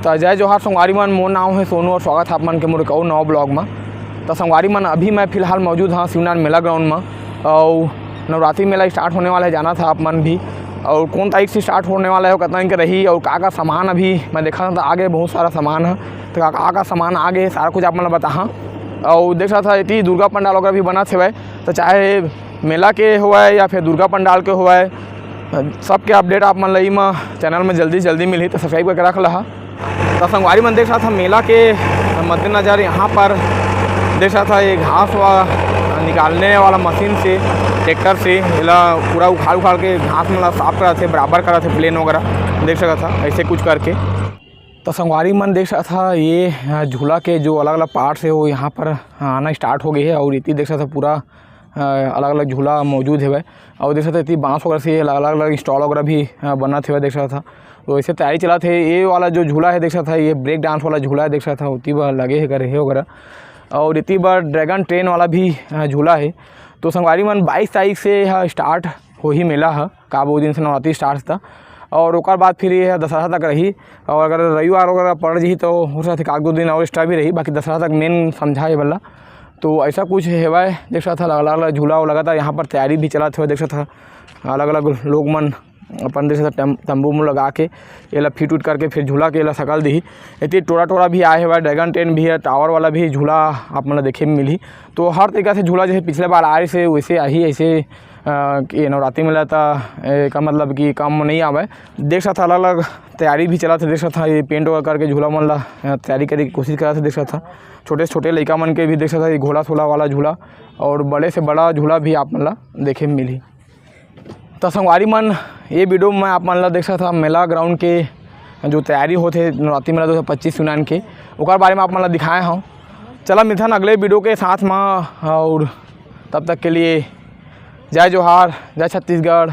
तो जय जोहार संगवारी मन, मोर नाम है सोनू और स्वागत है आप मन के मोर एक और नवा ब्लॉग में। तो संगवारी मन, अभी मैं फ़िलहाल मौजूद हाँ शिवनाथ मेला ग्राउंड में। और नवरात्रि मेला स्टार्ट होने वाला है, जाना था आप मन भी। और कौन तारीख से स्टार्ट होने वाला है, कितना दिन रही और का सामान अभी मैं देखा था, आगे बहुत सारा सामान है। तो का सामान आगे सारा कुछ आप मन बता। और देख रहा था इतनी दुर्गा पंडाल वगैरह भी बना थे, तो चाहे मेला के हुआ या फिर दुर्गा पंडाल के हुआ है, सबके अपडेट आप मन लई में चैनल में जल्दी मिली। तो सब्सक्राइब करके रख लहा। तो संगवारी मन देख रहा था मेला के मद्देनज़र यहाँ पर देख रहा था ये घास निकालने वाला मशीन से, ट्रैक्टर से इला पूरा उखाड़ के घास में साफ करा थे, बराबर करा थे, प्लेन वगैरह देख सका था ऐसे कुछ करके। तो संगवारी मन देख रहा था ये झूला के जो अलग अलग पार्ट्स है वो यहाँ पर आना स्टार्ट हो गई है। और इतनी देख रहा था पूरा अलग अलग झूला मौजूद है। और देख रहा था इतनी बाँस वगैरह से अलग अलग स्टॉल वगैरह भी बना थे देख रहा था। तो ऐसे तैयारी चला थे। ये वाला जो झूला है देख रहा था, ये ब्रेक डांस वाला झूला है देख रहा था, उतनी बार लगे है करे है वगैरह। और इतनी बार ड्रैगन ट्रेन वाला भी झूला है। तो संगवारी मन 22 तारीख से स्टार्ट हो ही मेला है, का वो दिन से नवरात्रि स्टार्ट था। और उसके बाद फिर ये दशहरा तक रही। और अगर रविवार वगैरह पड़ जी तो हो सकता है 1-2 दिन और एक्स्ट्रा भी रही, बाकी दशहरा तक मेन समझा है वाला। तो ऐसा कुछ है भाई देख रहा था, अलग अलग झूला वो लगा था। यहाँ पर तैयारी भी चला था देख रहा था, अलग अलग लोग मन अपन देख रहा था तंबू में लगा के ये फिट करके फिर झूला के सकल दी। इतनी टोरा भी आए हुआ, ड्रैगन ट्रेन भी है, टावर वाला भी झूला आप मतलब देखे में मिली। तो हर तरीका से झूला जैसे पिछले बार आए से वैसे आई ऐसे ये नवरात्रि मेला था का मतलब कि काम नहीं आवे। देख रहा था अलग अलग तैयारी भी चला था देख रहा था, ये पेंट वगैरह करके झूला मन ला तैयारी करने की कोशिश कर रहा था देख रहा था। छोटे छोटे लड़का मन के भी देख रहा था, ये घोड़ा सोला वाला झूला और बड़े से बड़ा झूला भी आप मन ला देखे में मिली। तो संगवारी मन, ये वीडियो में आप मन ला देख रहा था मेला ग्राउंड के जो तैयारी होते नवरात्रि मेला 2025 शिवनाथ के ओकर बारे में आप मन ला दिखाए हूँ। चला मिथन अगले वीडियो के साथ में, और तब तक के लिए जय जोहार, जय छत्तीसगढ़।